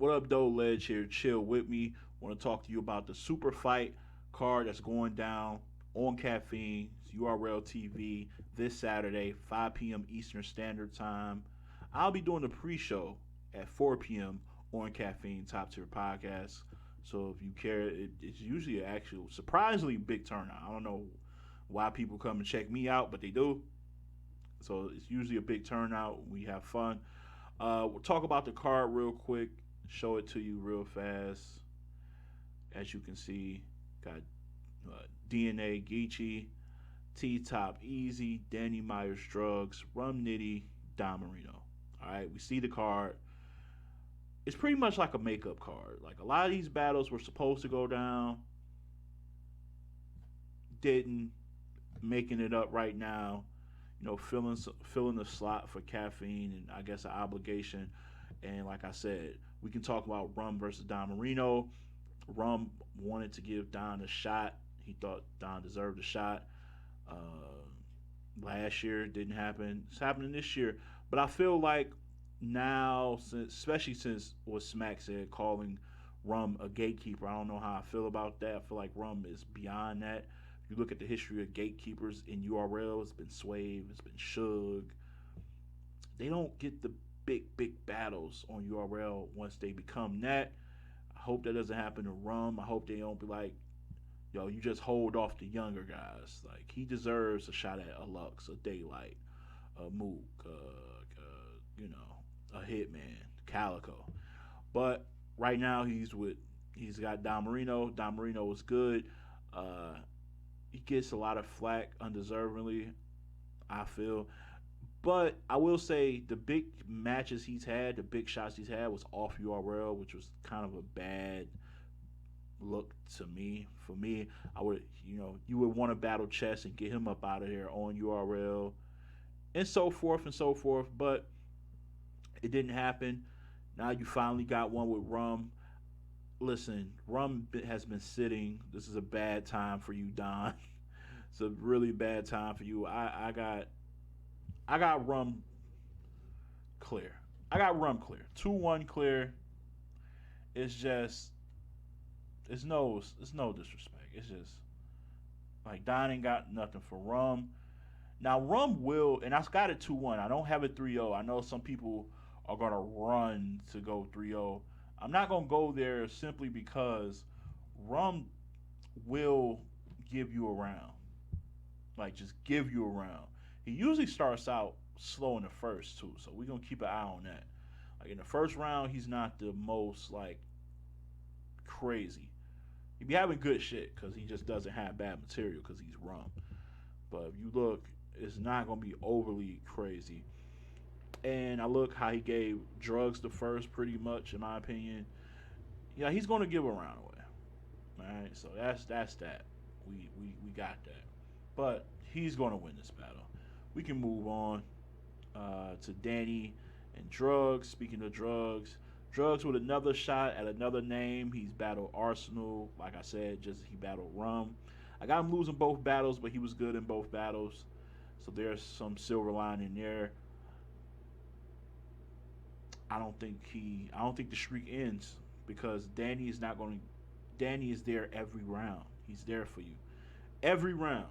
What up, though? Ledge here. Chill with me. Want to talk to you about the super fight card that's going down on Caffeine, Urltv, this Saturday, 5 p.m. Eastern Standard Time. I'll be doing the pre-show at 4 p.m. on Caffeine Top Tier Podcast. So if you care, it's usually an actual surprisingly big turnout. I don't know why people come and check me out, but they do. So it's usually a big turnout. We have fun. We'll talk about the card real quick, show it to you real fast. As you can see, got DNA Geechee, TTop Easy, Danny Myers Drugs, Rum Nitty, Don Marino. All right, we see the card. It's pretty much like a makeup card. Like a lot of these battles were supposed to go down, didn't, making it up right now. Filling the slot for Caffeine and I guess an obligation. And like I said, we can talk about Rum versus Don Marino. Rum wanted to give Don a shot. He thought Don deserved a shot. Uh, Last year it didn't happen. It's happening this year. But I feel like now, especially since what Smack said, calling Rum a gatekeeper, I don't know how I feel about that. I feel like Rum is beyond that. If you look at the history of gatekeepers in URL, it's been Swave, it's been Suge. They don't get the big battles on URL once they become that. I hope that doesn't happen to Rum. I hope they don't be like, yo, you just hold off the younger guys. Like he deserves a shot at a Lux, a Daylight, a Mook, a Hitman, Calico. But right now he's got Don Marino. Don Marino is good. Uh, he gets a lot of flack undeservingly, I feel. But I will say the big matches he's had, the big shots he's had was off URL, which was kind of a bad look to me. For me, I would, you would want to battle Chess and get him up out of here on URL and so forth and so forth. But it didn't happen. Now you finally got one with Rum. Listen, Rum has been sitting. This is a bad time for you, Don. It's a really bad time for you. I got Rum clear. I got Rum clear. 2-1 clear. It's just it's no disrespect. It's just like Don ain't got nothing for Rum. Now Rum will, and I got it 2-1. I don't have it 3-0. I know some people are gonna run to go 3-0. I'm not gonna go there simply because Rum will give you a round. Like just give you a round. He usually starts out slow in the first too, so we're gonna keep an eye on that. Like in the first round, he's not the most like crazy. He be having good shit because he just doesn't have bad material because he's Rum. But if you look, it's not gonna be overly crazy. And I look how he gave Drugs the first, pretty much in my opinion. Yeah, he's gonna give a round away. All right, so that's that. We got that. But he's gonna win this battle. We can move on to Danny and Drugs. Speaking of Drugs, Drugs with another shot at another name. He's battled Arsenal. Like I said, just he battled Rum. I got him losing both battles, but he was good in both battles. So there's some silver lining there. I don't think the streak ends because Danny is not going to. Danny is there every round. He's there for you every round.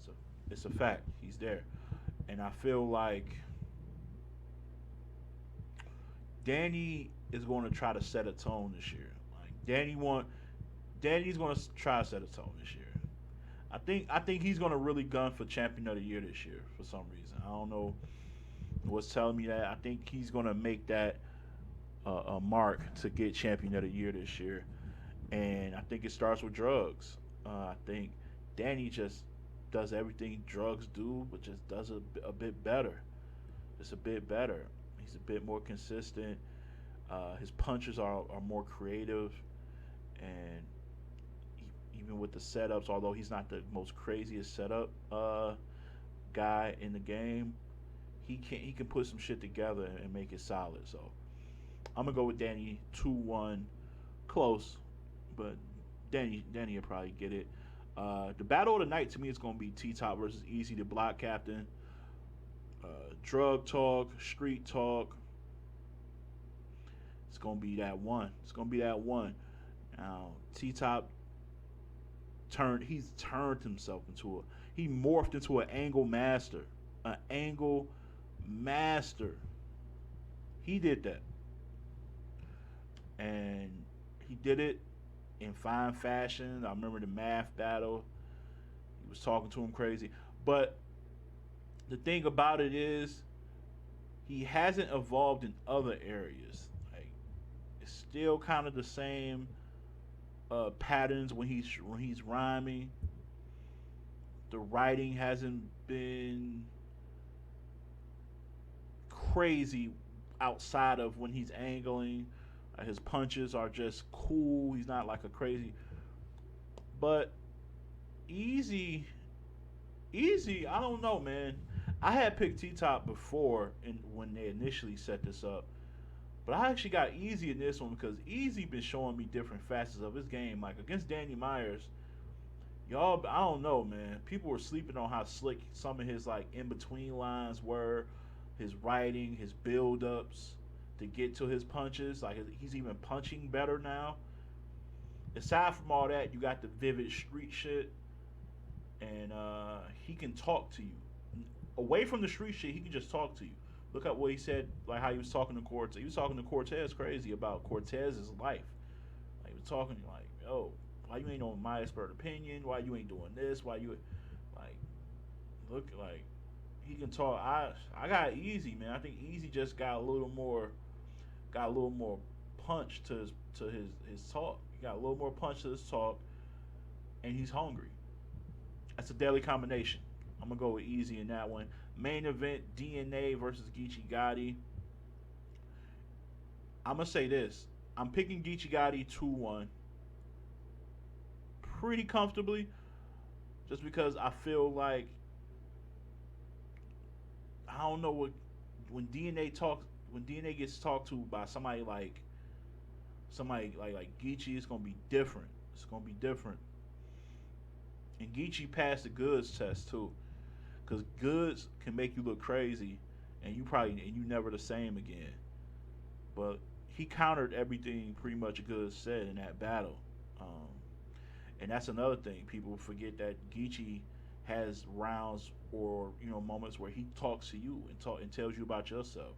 So it's a fact. He's there, and I feel like Danny is going to try to set a tone this year. Like Danny's going to try to set a tone this year. I think he's going to really gun for champion of the year this year for some reason. I don't know what's telling me that. I think he's going to make that a mark to get champion of the year this year, and I think it starts with Drugs. I think Danny just does everything Drugs do, but just does a bit better. Just a bit better. He's a bit more consistent. His punches are more creative, and even with the setups, although he's not the most craziest setup guy in the game, he can put some shit together and make it solid. So I'm gonna go with Danny 2-1, close, but Danny will probably get it. The battle of the night to me is gonna be T Top versus Easy, the block captain. Drug talk, street talk. It's gonna be that one. It's gonna be that one. Now T Top he's turned himself into a he morphed into an angle master. An angle master. He did that. And he did it in fine fashion. I remember the math battle. He was talking to him crazy. But the thing about it is he hasn't evolved in other areas. Like it's still kind of the same patterns when he's rhyming. The writing hasn't been crazy outside of when he's angling. His punches are just cool. He's not like a crazy. But easy, easy. I don't know, man. I had picked T Top before, and when they initially set this up, but I actually got Easy in this one because Easy been showing me different facets of his game. Like against Danny Myers, y'all, I don't know, man. People were sleeping on how slick some of his like in between lines were, his writing, his build ups to get to his punches. Like he's even punching better now. Aside from all that, you got the vivid street shit, and he can talk to you. Away from the street shit, he can just talk to you. Look at what he said, like how he was talking to Cortez. He was talking to Cortez crazy about Cortez's life. Like, he was talking like, yo, why you ain't on my expert opinion? Why you ain't doing this? Why you like look like he can talk. I got Easy, man. I think Easy just got a little more punch to his talk. He got a little more punch to his talk, and he's hungry. That's a deadly combination. I'm gonna go with Easy in that one. Main event: DNA versus Geechee Gotti. I'm gonna say this: I'm picking Geechee Gotti 2-1 pretty comfortably, just because I feel like I don't know what when DNA talks when DNA gets talked to by somebody like Geechee, it's gonna be different. It's gonna be different. And Geechee passed the goods test too, because goods can make you look crazy, and you never the same again. But he countered everything pretty much Goods said in that battle, um, and that's another thing people forget that Geechee has rounds or moments where he talks to you and tells you about yourself.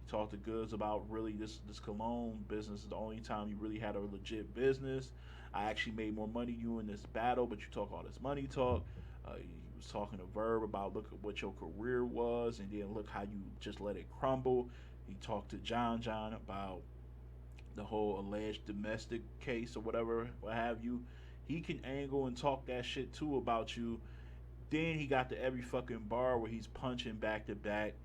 He talked to Goods about really this cologne business is the only time you really had a legit business. I actually made more money than you in this battle, but you talk all this money talk. He was talking to Verb about look at what your career was, and then look how you just let it crumble. He talked to John about the whole alleged domestic case or whatever, what have you. He can angle and talk that shit too about you. Then he got to every fucking bar where he's punching back to back,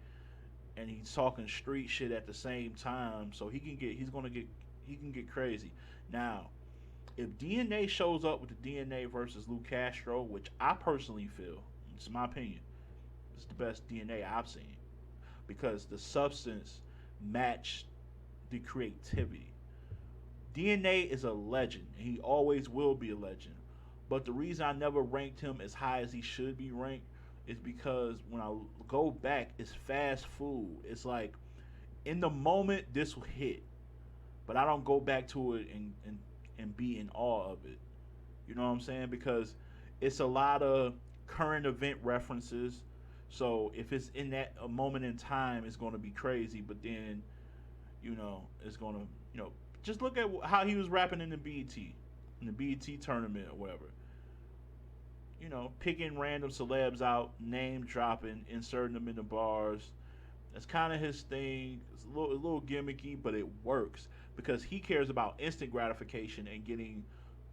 and he's talking street shit at the same time. So he can get crazy. Now, if DNA shows up with the DNA versus Lou Castro, which I personally feel, it's my opinion, it's the best DNA I've seen because the substance matched the creativity. DNA is a legend, and he always will be a legend. But the reason I never ranked him as high as he should be ranked is because when I go back, it's fast food. It's like in the moment this will hit, but I don't go back to it and be in awe of it. You know what I'm saying? Because it's a lot of current event references. So if it's in that a moment in time, it's going to be crazy. But then, it's going to, just look at how he was rapping in the BET tournament or whatever. Picking random celebs out, name dropping, inserting them in the bars. That's kind of his thing. It's a little gimmicky, but it works because he cares about instant gratification and getting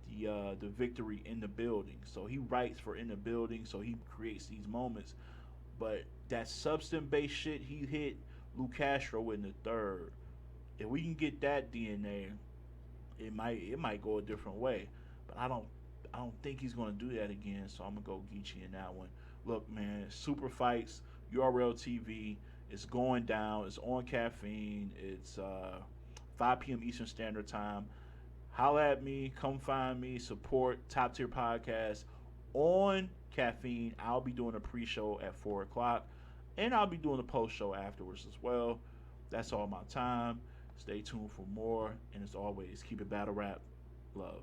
the victory in the building. So he writes for in the building, so he creates these moments. But that substance based shit he hit Lou Castro in the third. If we can get that DNA, it might go a different way. But I don't think he's gonna do that again. So I'm gonna go Geechee in that one. Look, man, super fights, Urltv. It's going down. It's on caffeine. It's 5 p.m. Eastern Standard Time. Holla at me. Come find me. Support Top Tier Podcast on caffeine. I'll be doing a pre-show at 4 o'clock, and I'll be doing a post-show afterwards as well. That's all my time. Stay tuned for more. And as always, keep it battle rap. Love.